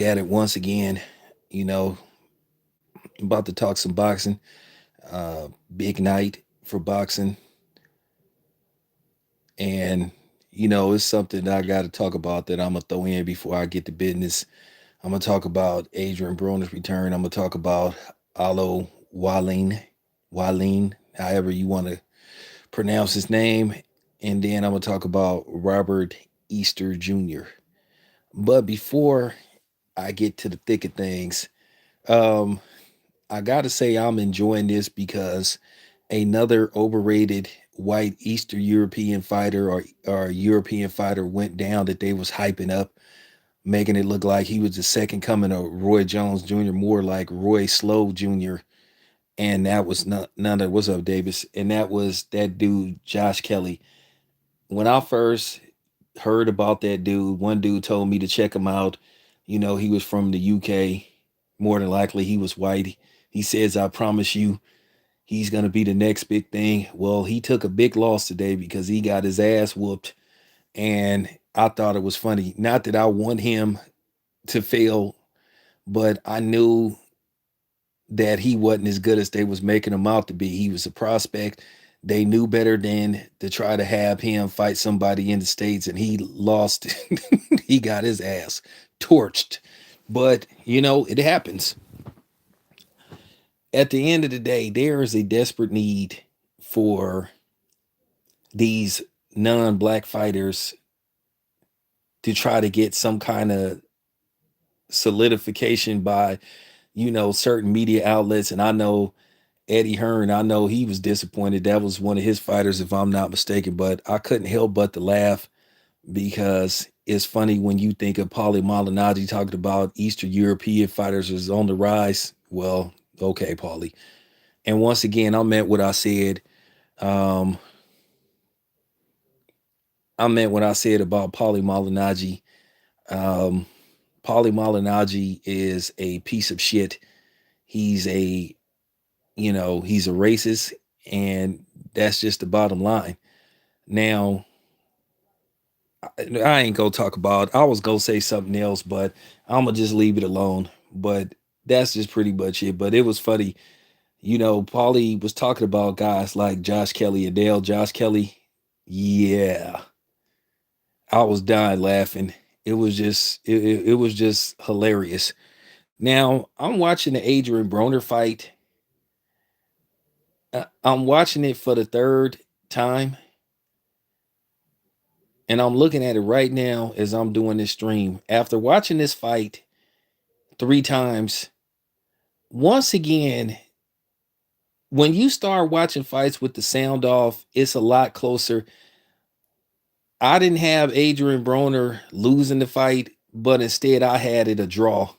at it once again. You know, about to talk some boxing. Big night for boxing, and it's something that I got to talk about that I'm gonna throw in before I get to business. I'm gonna talk about Adrian Broner's return. I'm gonna talk about Alo Wallin, however you want to pronounce his name, and then I'm gonna talk about Robert Easter Jr. But before I get to the thick of things, um, I gotta say I'm enjoying this because another overrated white Eastern European fighter or European fighter went down that they was hyping up, making it look like he was the second coming of Roy Jones Jr., more like Roy Slow Jr. And that was not none of what's up, Davis. And that was that dude, Josh Kelly. When I first heard about that dude, one dude told me to check him out. He was from the UK. More than likely, he was white. He says, I promise you, he's going to be the next big thing. Well, he took a big loss today because he got his ass whooped. And I thought it was funny. Not that I want him to fail, but I knew that he wasn't as good as they was making him out to be. He was a prospect. They knew better than to try to have him fight somebody in the States, and he lost. He got his ass torched. But, it happens. At the end of the day, there is a desperate need for these non-black fighters to try to get some kind of solidification by certain media outlets. And I know Eddie Hearn, I know he was disappointed. That was one of his fighters, if I'm not mistaken, but I couldn't help but to laugh because it's funny when you think of Paulie Malignaggi talking about Eastern European fighters is on the rise. Well, okay, Paulie. And once again, I meant what I said. Um, I meant what I said about Paulie Malignaggi. Um, Paulie Malignaggi is a piece of shit. He's a, he's a racist, and that's just the bottom line. Now, I ain't gonna talk about. I was gonna say something else, but I'm gonna just leave it alone. But that's just pretty much it. But it was funny, Paulie was talking about guys like Josh Kelly, Adele, Josh Kelly. Yeah, I was dying laughing. It was just hilarious. Now I'm watching the Adrian Broner fight. I'm watching it for the third time, and I'm looking at it right now as I'm doing this stream. After watching this fight three times, once again, when you start watching fights with the sound off, it's a lot closer. I didn't have Adrian Broner losing the fight, but instead I had it a draw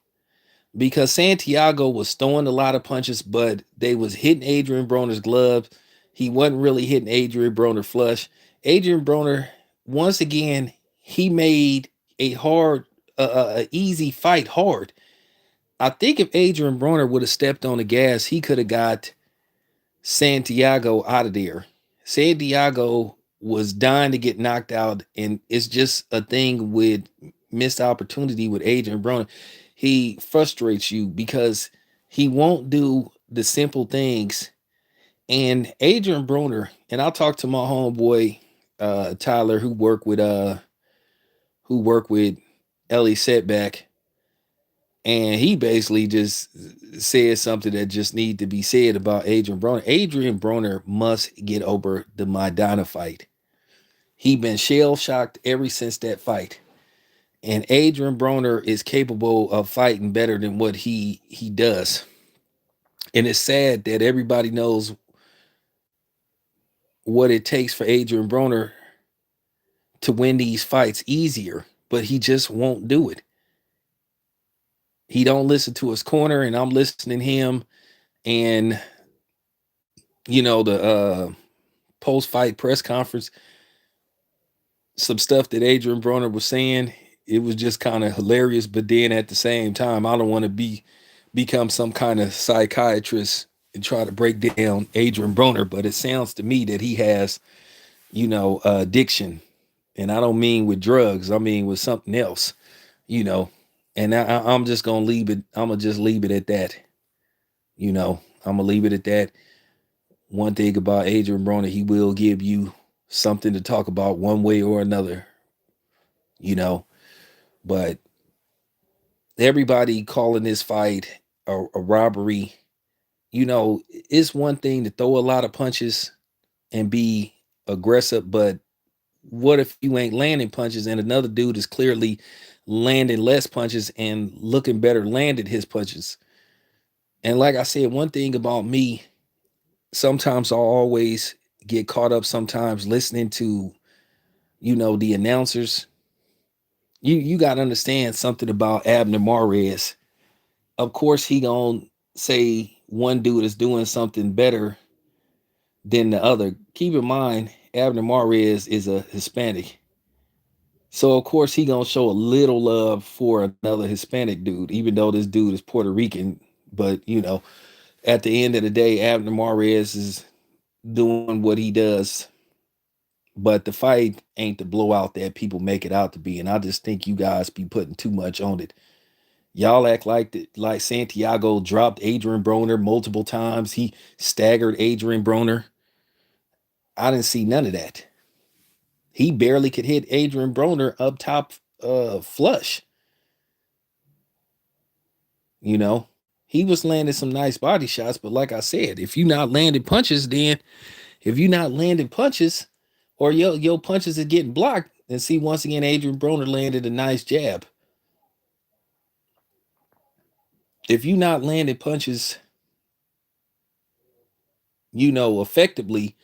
because Santiago was throwing a lot of punches, but they was hitting Adrian Broner's gloves. He wasn't really hitting Adrian Broner flush. Adrian Broner, once again, he made a hard, easy fight hard. I think if Adrian Broner would have stepped on the gas, he could have got Santiago out of there. Santiago was dying to get knocked out, and it's just a thing with missed opportunity with Adrian Broner. He frustrates you because he won't do the simple things. And Adrian Broner, and I'll talk to my homeboy Tyler, who worked with Ellie Setback, and he basically just said something that just need to be said about Adrian Broner. Adrian Broner must get over the Maidana fight. He been shell shocked ever since that fight. And Adrian Broner is capable of fighting better than what he does. And it's sad that everybody knows what it takes for Adrian Broner to win these fights easier, but he just won't do it. He don't listen to his corner, and I'm listening to him. And the post fight press conference, some stuff that Adrian Broner was saying, it was just kind of hilarious. But then at the same time, I don't want to become some kind of psychiatrist and try to break down Adrian Broner. But it sounds to me that he has, addiction, and I don't mean with drugs. I mean with something else. You know, And I'm just gonna leave it. I'm gonna just leave it at that. I'm gonna leave it at that. One thing about Adrian Broner, he will give you something to talk about one way or another. You know, but everybody calling this fight a robbery. It's one thing to throw a lot of punches and be aggressive, but what if you ain't landing punches and another dude is clearly landing less punches and looking better landed his punches? And like I said, one thing about me, sometimes I'll always get caught up sometimes listening to, the announcers. You got to understand something about Abner Mares. Of course, he gonna say one dude is doing something better than the other. Keep in mind, Abner Mares is a Hispanic. So of course he gonna show a little love for another Hispanic dude, even though this dude is Puerto Rican. But at the end of the day, Abner Mares is doing what he does. But the fight ain't the blowout that people make it out to be. And I just think you guys be putting too much on it. Y'all act like Santiago dropped Adrian Broner multiple times. He staggered Adrian Broner. I didn't see none of that. He barely could hit Adrian Broner up top flush. You know, he was landing some nice body shots, but like I said, if you not landing punches, then if you not landing punches, or your punches are getting blocked, and see once again, Adrian Broner landed a nice jab. If you not landing punches, effectively,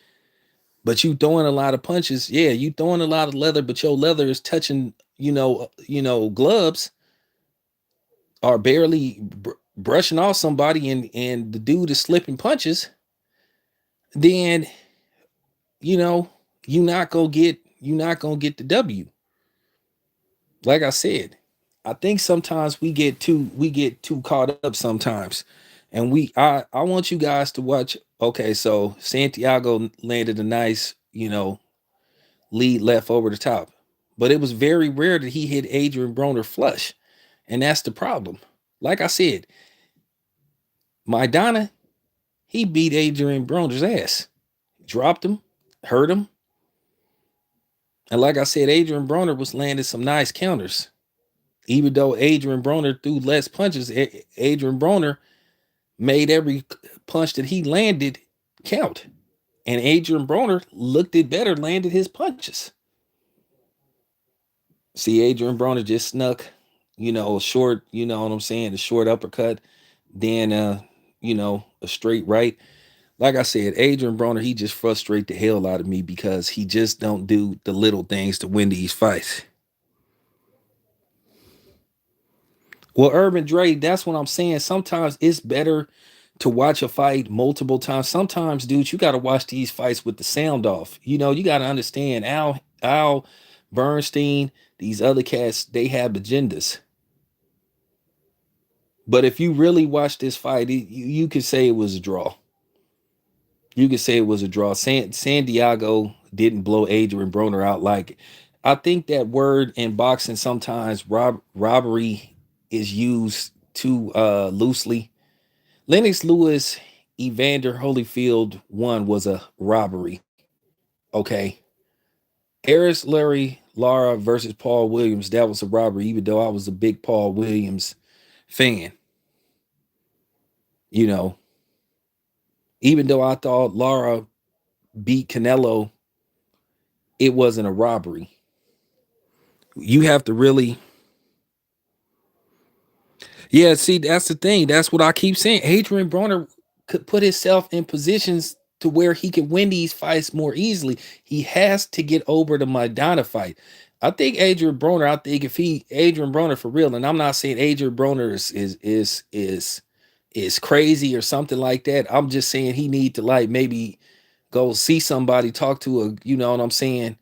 but you throwing a lot of punches, yeah, you throwing a lot of leather, but your leather is touching, gloves, or barely brushing off somebody, and the dude is slipping punches, then you know you not gonna get the W. Like I said, I think sometimes we get too caught up sometimes, and I want you guys to watch. Okay, so Santiago landed a nice lead left over the top, but it was very rare that he hit Adrian Broner flush, and that's the problem. Like I said, Maidana, he beat Adrian Broner's ass, dropped him, hurt him, and like I said, Adrian Broner was landing some nice counters. Even though Adrian Broner threw less punches, Adrian Broner made every punch that he landed count. And Adrian Broner looked it better, landed his punches. See, Adrian Broner just snuck, short, you know what I'm saying, a short uppercut, then a straight right. Like I said, Adrian Broner, he just frustrates the hell out of me because he just don't do the little things to win these fights. Well, Urban Dre, that's what I'm saying. Sometimes it's better to watch a fight multiple times. Sometimes, dude, you got to watch these fights with the sound off. You got to understand Al Bernstein, these other cats, they have agendas. But if you really watch this fight, you could say it was a draw. You could say it was a draw. San Diego didn't blow Adrian Broner out like. I think that word in boxing sometimes robbery is used too loosely. Lennox Lewis, Evander Holyfield one was a robbery. Okay. Eris Larry Lara versus Paul Williams, that was a robbery, even though I was a big Paul Williams fan. You know, even though I thought Lara beat Canelo, it wasn't a robbery. You have to really. Yeah, see, that's the thing. That's what I keep saying. Adrian Broner could put himself in positions to where he could win these fights more easily. He has to get over the Maidana fight. I think Adrian Broner. I think if he Adrian Broner for real, and I'm not saying Adrian Broner is crazy or something like that. I'm just saying he need to like maybe go see somebody, talk to a, you know what I'm saying,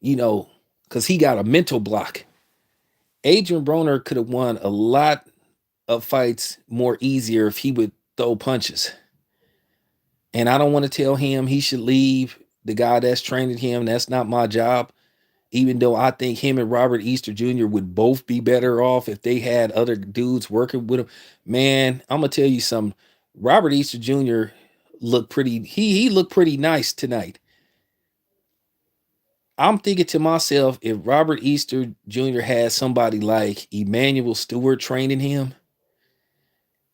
because he got a mental block. Adrian Broner could have won a lot of fights more easier if he would throw punches. And I don't want to tell him he should leave the guy that's training him. That's not my job. even though I think him and Robert Easter Jr. would both be better off if they had other dudes working with him. Man, I'm gonna tell you something. Robert Easter Jr. looked pretty. He looked pretty nice tonight. I'm thinking to myself, if Robert Easter Jr. had somebody like Emmanuel Stewart training him,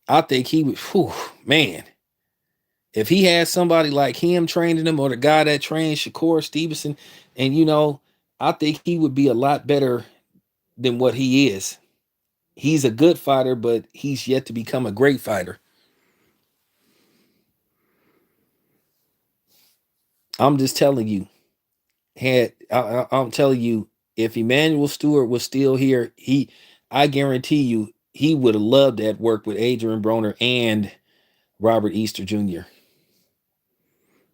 I think he would. Whew, man, if he had somebody like him training him, or the guy that trained Shakur Stevenson, and I think he would be a lot better than what he is. He's a good fighter, but he's yet to become a great fighter. I'm just telling you. I'm telling you, if Emmanuel Stewart was still here, I guarantee you, he would have loved that work with Adrian Broner and Robert Easter Jr.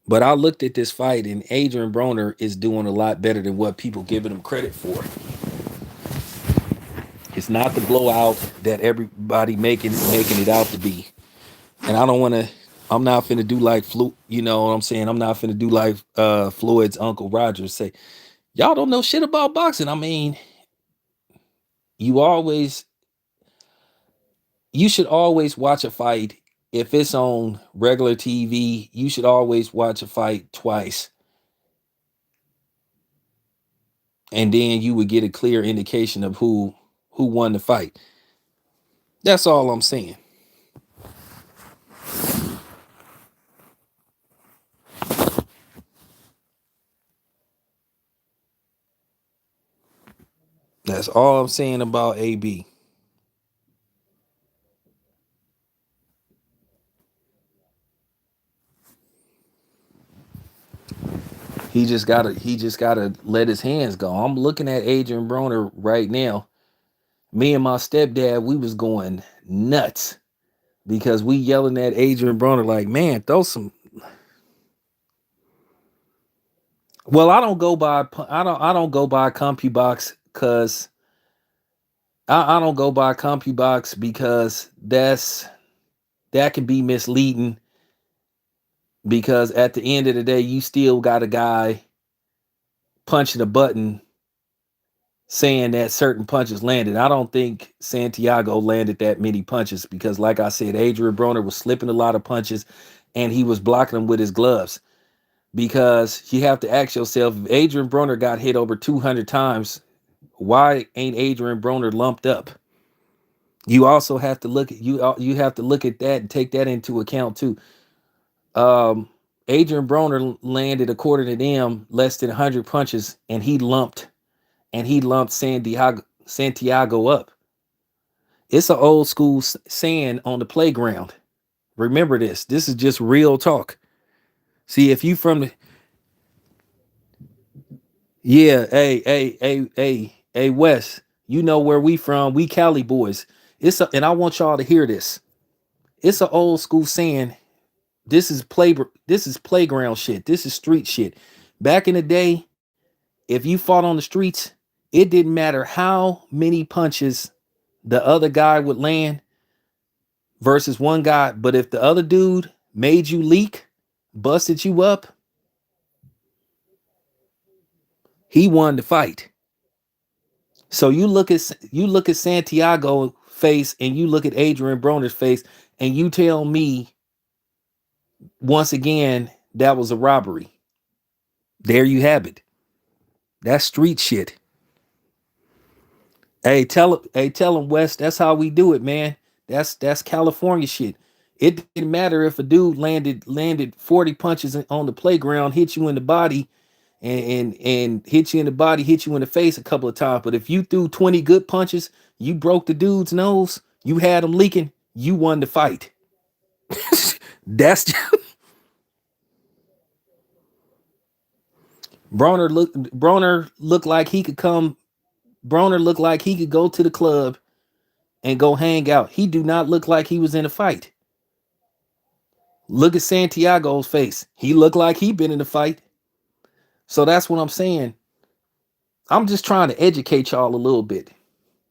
But I looked at this fight, and Adrian Broner is doing a lot better than what people giving him credit for. It's not the blowout that everybody making it out to be. And I don't want to. I'm not finna do like You know what I'm saying? I'm not finna do like Floyd's Uncle Rogers say, y'all don't know shit about boxing. I mean, you always you should always watch a fight if it's on regular TV. You should always watch a fight twice, and then you would get a clear indication of who won the fight. That's all I'm saying. That's all I'm saying about AB. He just gotta let his hands go. I'm looking at Adrian Broner right now. Me and my stepdad, we was going nuts because we yelling at Adrian Broner like, man, throw some. Well, I don't go by CompuBox because I don't go by CompuBox because that can be misleading, because at the end of the day, you still got a guy punching a button saying that certain punches landed. I don't think Santiago landed that many punches because, like I said, Adrian Broner was slipping a lot of punches and he was blocking them with his gloves. Because you have to ask yourself, if Adrian Broner got hit over 200 times, why ain't Adrian Broner lumped up? You also have to look at you have to look at that and take that into account too. Um, Adrian Broner landed, according to them, less than 100 punches, and he lumped Santiago up. It's an old school saying on the playground. Remember this. This is just real talk. See, if you from the yeah, hey, Wes, you know where we from? We Cali boys. And I want y'all to hear this. It's an old school saying. This is playground shit. This is street shit. Back in the day, if you fought on the streets, it didn't matter how many punches the other guy would land versus one guy, but if the other dude made you leak, busted you up, he won the fight. So you look at Santiago face and you look at Adrian Broner's face and you tell me once again that was a robbery. There you have it. That's street shit. Hey, tell him West. That's how we do it, man. That's California shit. It didn't matter if a dude landed 40 punches on the playground, hit you in the body, and hit you in the body, hit you in the face a couple of times. But if you threw 20 good punches, you broke the dude's nose, you had him leaking, you won the fight. That's Broner like he could come. Broner looked like he could go to the club and go hang out. He do not look like he was in a fight. Look at Santiago's face. He looked like he been in a fight. So that's what I'm saying. I'm just trying to educate y'all a little bit.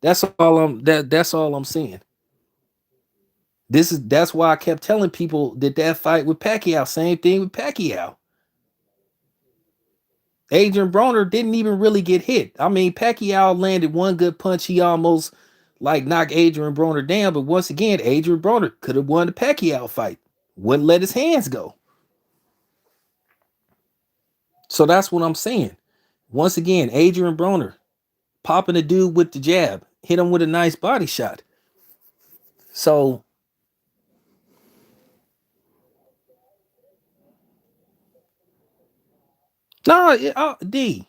That's all I'm saying. That's why I kept telling people that fight with Pacquiao, same thing with Pacquiao. Adrian Broner didn't even really get hit. I mean, Pacquiao landed one good punch. He almost like knocked Adrian Broner down. But once again, Adrian Broner could have won the Pacquiao fight. Wouldn't let his hands go. So that's what I'm saying. Once again, Adrian Broner popping the dude with the jab, hit him with a nice body shot. So no, D,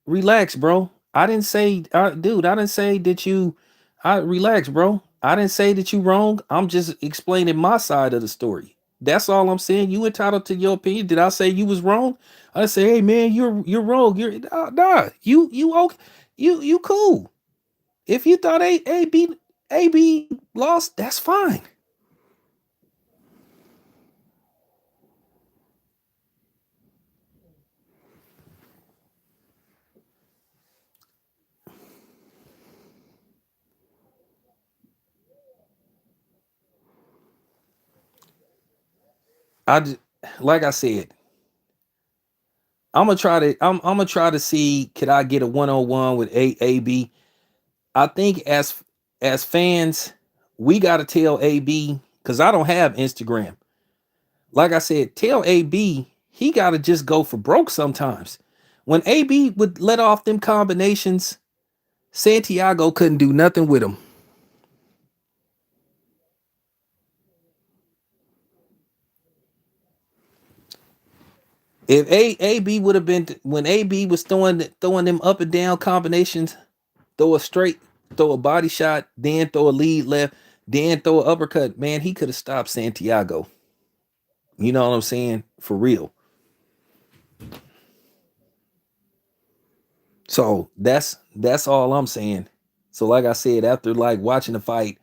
relax, bro. I didn't say, dude. I didn't say that you. I relax, bro. I didn't say that you wrong. I'm just explaining my side of the story. That's all I'm saying. You entitled to your opinion. Did I say you was wrong? I say, hey man, you're wrong. You're nah. You okay? You cool. If you thought AB lost, that's fine. I just, like I said, I'm gonna try to see could I get a one on one with AB. I think as fans, we gotta tell AB because I don't have Instagram. Like I said, tell AB he gotta just go for broke sometimes. When AB would let off them combinations, Santiago couldn't do nothing with him. If AB would have been when AB was throwing them up and down combinations, throw a straight, throw a body shot, then throw a lead left, then throw an uppercut. Man, he could have stopped Santiago. You know what I'm saying? For real. So that's all I'm saying. So like I said, after like watching the fight,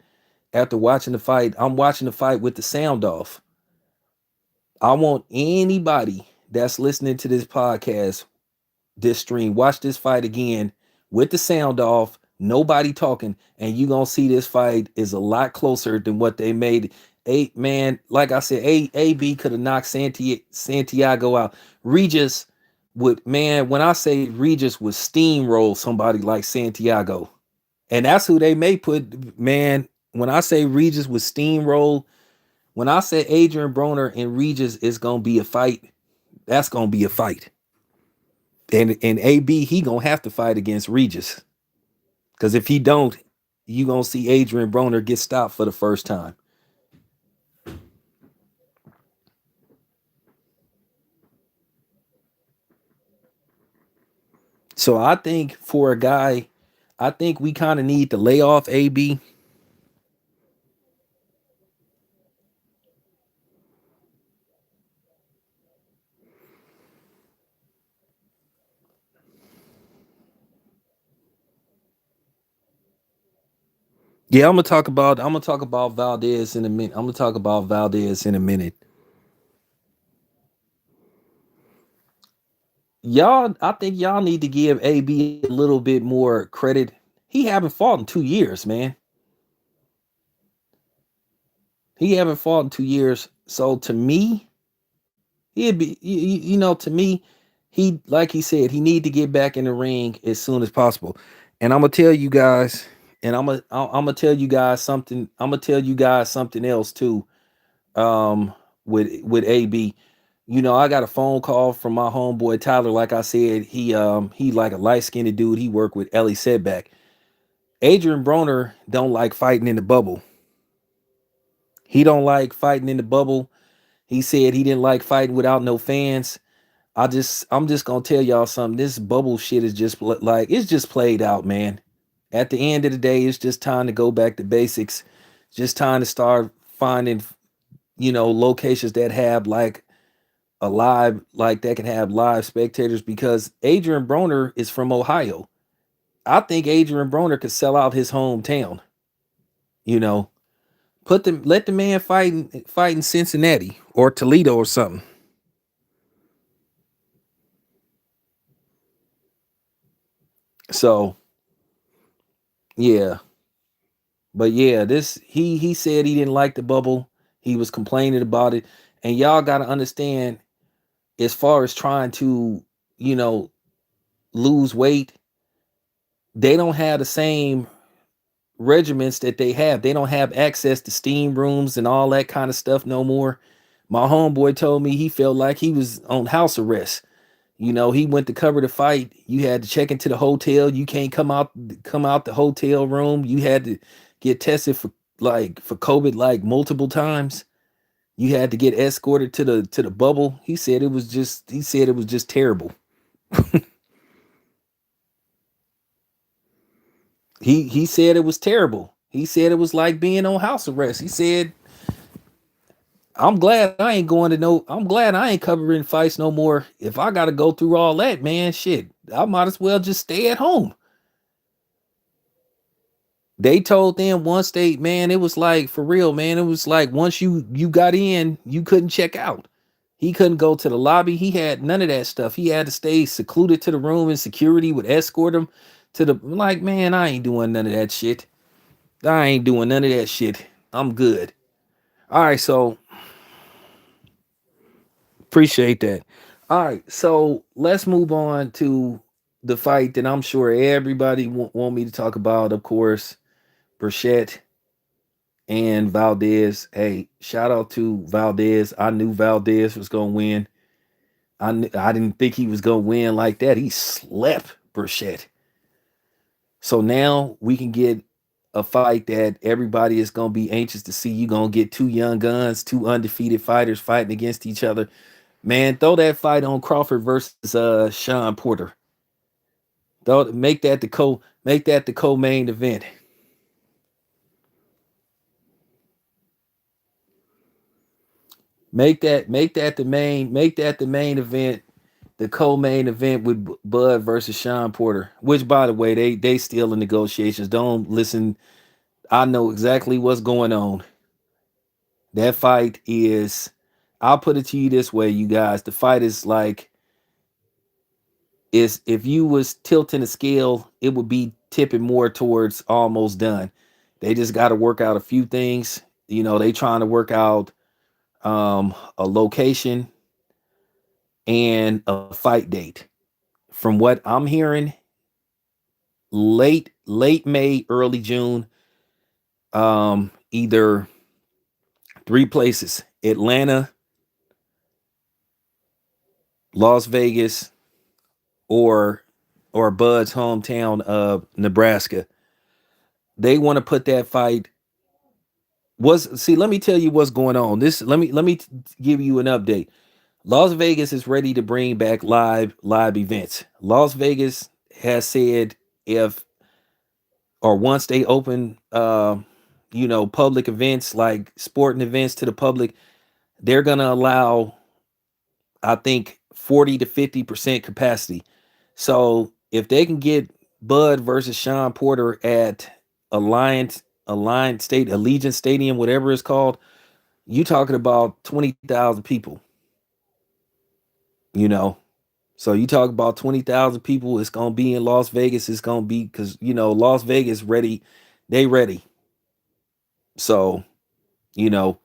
I'm watching the fight with the sound off. I want anybody that's listening to this podcast, this stream, watch this fight again with the sound off, nobody talking, and you gonna see this fight is a lot closer than what they made. Eight man, like I said, AB could have knocked Santiago out. Regis would, man, when I say Regis would steamroll somebody like Santiago, and that's who they may put. Man, when I say Regis would steamroll, when I say Adrian Broner and Regis is gonna be a fight, that's gonna be a fight. And AB he gonna have to fight against Regis because if he don't, you gonna see Adrian Broner get stopped for the first time. So I think for a guy, I think we kind of need to lay off AB. Yeah, I'm gonna talk about Valdez in a minute. I'm gonna talk about Valdez in a minute. Y'all, I think y'all need to give AB a little bit more credit. He haven't fought in 2 years, man. He haven't fought in 2 years. So to me, he'd be to me, he like he said, he need to get back in the ring as soon as possible. And I'm gonna tell you guys, and I'm gonna tell you guys something. I'm gonna tell you guys something else too. With AB, I got a phone call from my homeboy Tyler. Like I said, he like a light skinned dude. He worked with Ellie Setback. Adrian Broner don't like fighting in the bubble. He don't like fighting in the bubble. He said he didn't like fighting without no fans. I'm just gonna tell y'all something. This bubble shit is just like it's just played out, man. At the end of the day, it's just time to go back to basics. Just time to start finding, locations that have like a live, like that can have live spectators. Because Adrian Broner is from Ohio. I think Adrian Broner could sell out his hometown. You know, let the man fight in Cincinnati or Toledo or something. So yeah, but yeah, this he said he didn't like the bubble. He was complaining about it, and y'all got to understand as far as trying to, you know, lose weight, they don't have the same regiments that they have. They don't have access to steam rooms and all that kind of stuff no more. My homeboy told me he felt like he was on house arrest. You know, he went to cover the fight. You had to check into the hotel. You can't come out the hotel room. You had to get tested for COVID like multiple times. You had to get escorted to the bubble. He said it was just terrible. He said it was terrible. He said it was like being on house arrest. He said, I'm glad I ain't covering fights no more. If I gotta go through all that, man, shit, I might as well just stay at home. They told them once man, it was like for real, man. It was like once you got in, you couldn't check out. He couldn't go to the lobby. He had none of that stuff. He had to stay secluded to the room, and security would escort him to the like, man, I ain't doing none of that shit. I ain't doing none of that shit. I'm good. All right, so appreciate that. All right, so let's move on to the fight that I'm sure everybody want me to talk about. Of course, Burchett and Valdez. Hey, shout out to Valdez. I knew Valdez was gonna win. I didn't think he was gonna win like that. He slept Burchett. So now we can get a fight that everybody is gonna be anxious to see. You gonna get two young guns, two undefeated fighters fighting against each other. Man, throw that fight on Crawford versus Sean Porter. Make that the co-main event. Make that the main event, the co-main event with Bud versus Sean Porter. Which, by the way, they still in negotiations. Don't listen. I know exactly what's going on. That fight is. I'll put it to you this way, you guys. The fight is like is if you was tilting the scale, it would be tipping more towards almost done. They just got to work out a few things. You know, they trying to work out a location and a fight date. From what I'm hearing, late May, early June. Either three places: Atlanta, Las Vegas, or Bud's hometown of Nebraska. They want to put that fight. Let me tell you what's going on. Let me give you an update. Las Vegas is ready to bring back live events. Las Vegas has said if or once they open public events like sporting events to the public, they're going to allow, I think, 40 to 50% capacity. So if they can get Bud versus Sean Porter at Allegiant Stadium, whatever it's called, you talking about 20,000 people, you know. So you talk about 20,000 people, it's going to be in Las Vegas. It's going to be cuz Las Vegas ready. They ready. So, you know,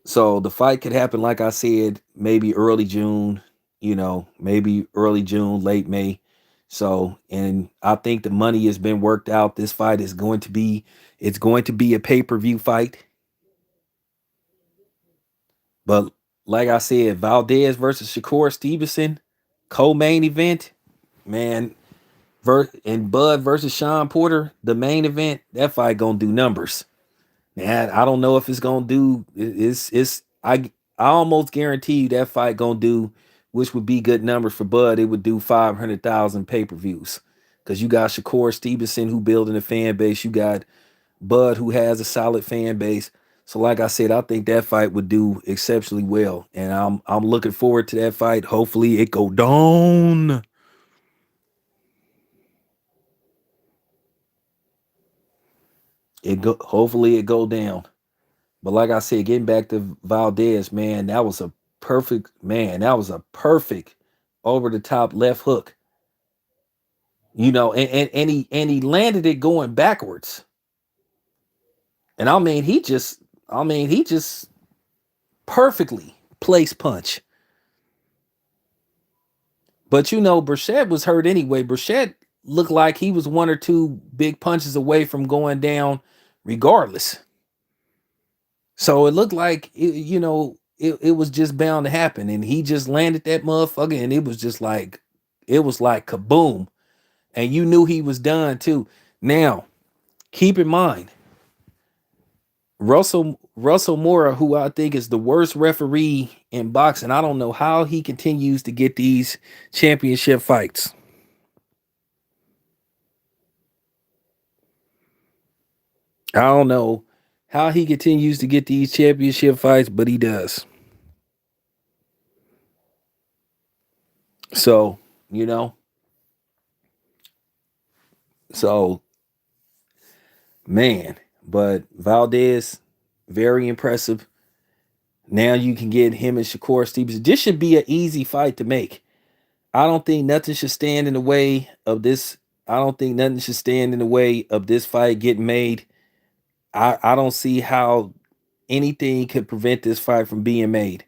so the fight could happen like I said, maybe early June, maybe early June, late May. So, and I think the money has been worked out. This fight is going to be it's going to be a pay-per-view fight. But like I said, Valdez versus Shakur Stevenson, co-main event, man, and Bud versus Sean Porter, the main event, that fight gonna do numbers. Man, I don't know if it's gonna do. I almost guarantee you that fight gonna do, which would be good numbers for Bud. It would do 500,000 pay per views because you got Shakur Stevenson who building a fan base. You got Bud who has a solid fan base. So like I said, I think that fight would do exceptionally well, and I'm looking forward to that fight. Hopefully it go down. Hopefully it go down. But like I said, getting back to Valdez, man, that was a perfect over the top left hook. And he landed it going backwards. And he just perfectly placed punch. But Burchett was hurt anyway. Burchett looked like he was one or two big punches away from going down regardless. So it looked like it was just bound to happen. And he just landed that motherfucker, and it was just like kaboom. And you knew he was done too. Now, keep in mind, Russell Mora, who I think is the worst referee in boxing, I don't know how he continues to get these championship fights. I don't know how he continues to get these championship fights, but he does. So, you know, so man, but Valdez, very impressive. Now you can get him and Shakur Stevenson. This should be an easy fight to make. I don't think nothing should stand in the way of this. I don't think nothing should stand in the way of this fight getting made. I don't see how anything could prevent this fight from being made.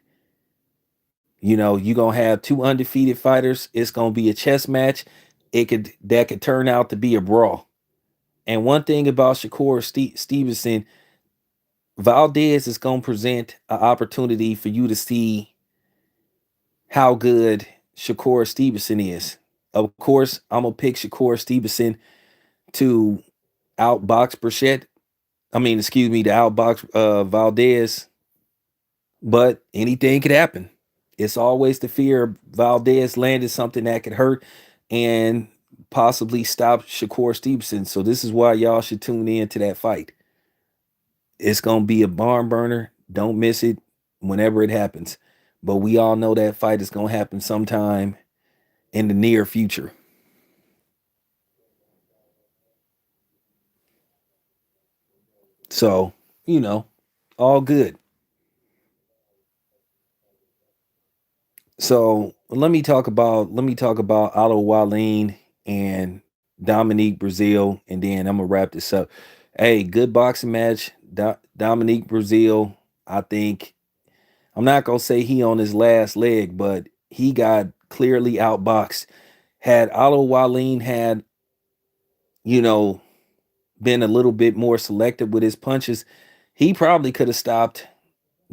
You're gonna have two undefeated fighters. It's gonna be a chess match. That could turn out to be a brawl. And one thing about Stevenson, Valdez is gonna present an opportunity for you to see how good Shakur Stevenson is. Of course, I'm gonna pick Shakur Stevenson to outbox Burchett. I mean, excuse me, to outbox Valdez. But anything could happen. It's always the fear of Valdez landed something that could hurt and possibly stop Shakur Stevenson. So this is why y'all should tune in to that fight. It's gonna be a barn burner. Don't miss it whenever it happens. But we all know that fight is gonna happen sometime in the near future. So, all good. So let me talk about Otto Wallin and Dominique Brazil, and then I'm gonna wrap this up. Hey, good boxing match. Dominique Brazil, I think I'm not gonna say he on his last leg, but he got clearly outboxed. Had Otto Wallin had, you know, been a little bit more selective with his punches, he probably could have stopped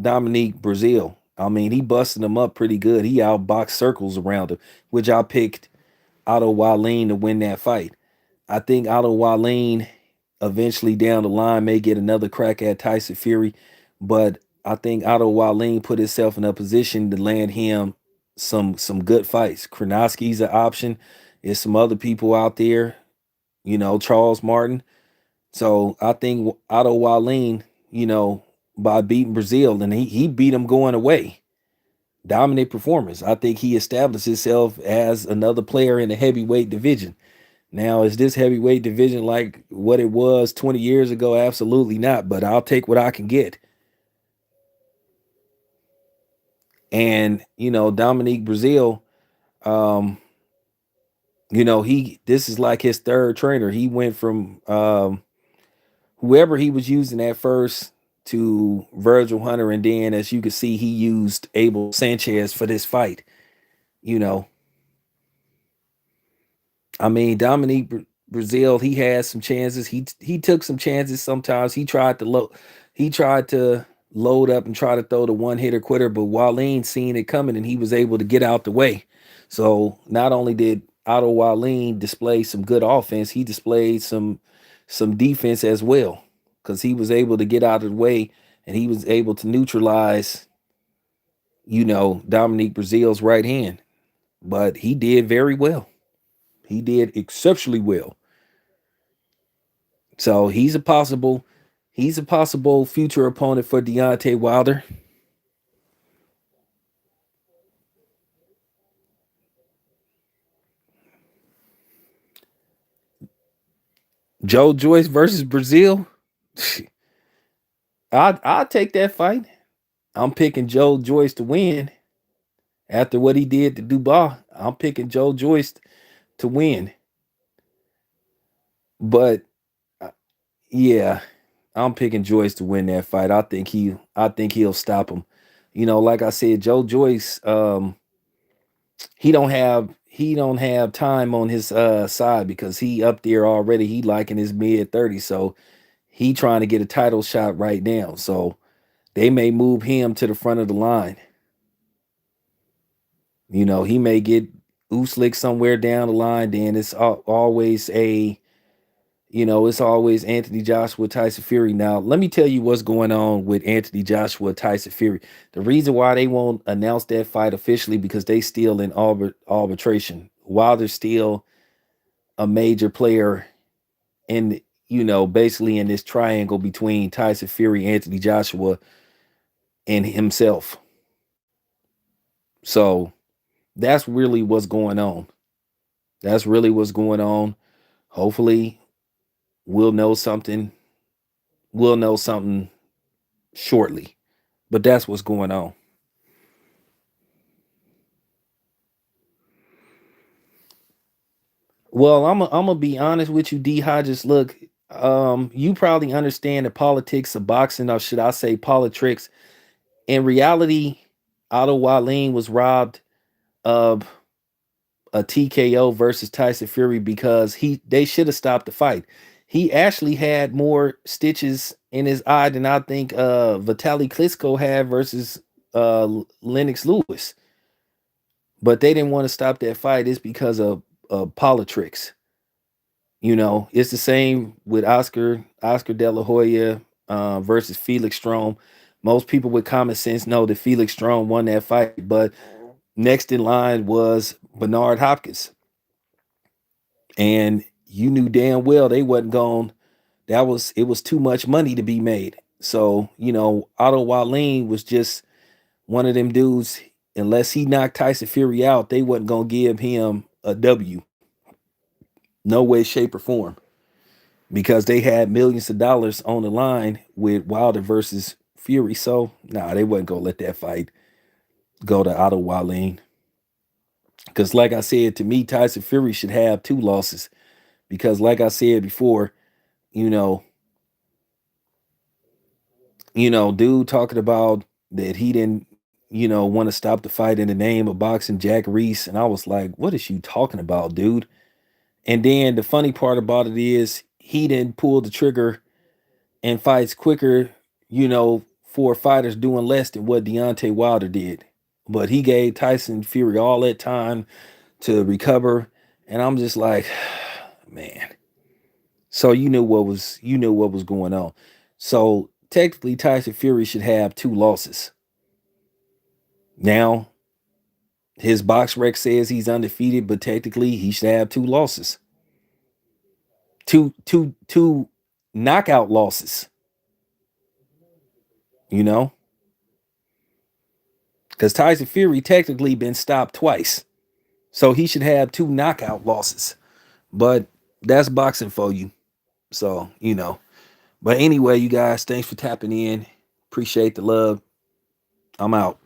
Dominique Brazil. I mean, he busted him up pretty good. He outboxed circles around him, which I picked Otto Wallin to win that fight. I think Otto Wallin eventually down the line may get another crack at Tyson Fury, but I think Otto Wallin put himself in a position to land him some good fights. Kronoski's an option. There's some other people out there, Charles Martin. So I think Otto Wallin, by beating Brazil, and he beat him going away. Dominant performance. I think he established himself as another player in the heavyweight division. Now, is this heavyweight division like what it was 20 years ago? Absolutely not, but I'll take what I can get. And, Dominique Brazil, um, he this is like his third trainer. He went from whoever he was using at first to Virgil Hunter, and then as you can see, he used Abel Sanchez for this fight. You know, I mean, Brazil, he had some chances. He took some chances. Sometimes he tried to load up and try to throw the one hitter quitter, but Wallin seen it coming and he was able to get out the way. So not only did Otto Wallin display some good offense, he displayed some defense as well, because he was able to get out of the way and he was able to neutralize, Dominique Brazil's right hand. But he did very well. He did exceptionally well. So he's a possible future opponent for Deontay Wilder. Joe Joyce versus Brazil. I'll take that fight. I'm picking Joe Joyce to win. After what he did to Dubois, I'm picking Joe Joyce to win. But uh, yeah, I'm picking Joyce to win that fight. I think he'll stop him. Like I said, Joe Joyce, he don't have he don't have time on his side because he up there already. He like in his mid-30s, so he trying to get a title shot right now. So they may move him to the front of the line. You know, he may get Uslik somewhere down the line. Then it's always it's always Anthony Joshua, Tyson Fury. Now, let me tell you what's going on with Anthony Joshua, Tyson Fury. The reason why they won't announce that fight officially because they still in arbitration. Wilder's still a major player in, basically in this triangle between Tyson Fury, Anthony Joshua, and himself. So that's really what's going on. That's really what's going on. Hopefully, we'll know something. We'll know something shortly. But that's what's going on. Well, I'm gonna be honest with you, D Hodges. Look, you probably understand the politics of boxing, or should I say politics. In reality, Otto Wallin was robbed of a TKO versus Tyson Fury because they should have stopped the fight. He actually had more stitches in his eye than I think Vitaly Klitschko had versus Lennox Lewis. But they didn't want to stop that fight. It's because of politics. It's the same with Oscar De La Hoya versus Felix Strom. Most people with common sense know that Felix Strom won that fight, but next in line was Bernard Hopkins. And you knew damn well they wasn't going. It was too much money to be made. So, Otto Wallin was just one of them dudes. Unless he knocked Tyson Fury out, they wasn't gonna give him a W. No way, shape, or form. Because they had millions of dollars on the line with Wilder versus Fury. So, nah, they wasn't gonna let that fight go to Otto Wallin. Because, like I said, to me, Tyson Fury should have 2 losses. Because, like I said before, you know, dude talking about that he didn't, want to stop the fight in the name of boxing Jack Reese. And I was like, what is you talking about, dude? And then the funny part about it is he didn't pull the trigger and fights quicker, for fighters doing less than what Deontay Wilder did. But he gave Tyson Fury all that time to recover. And I'm just like, man. So you knew what was going on. So technically Tyson Fury should have 2 losses. Now his box rec says he's undefeated, but technically he should have 2 losses. Two knockout losses, you know? Because Tyson Fury technically been stopped twice. So he should have 2 knockout losses. But that's boxing for you. So, But anyway, you guys, thanks for tapping in. Appreciate the love. I'm out.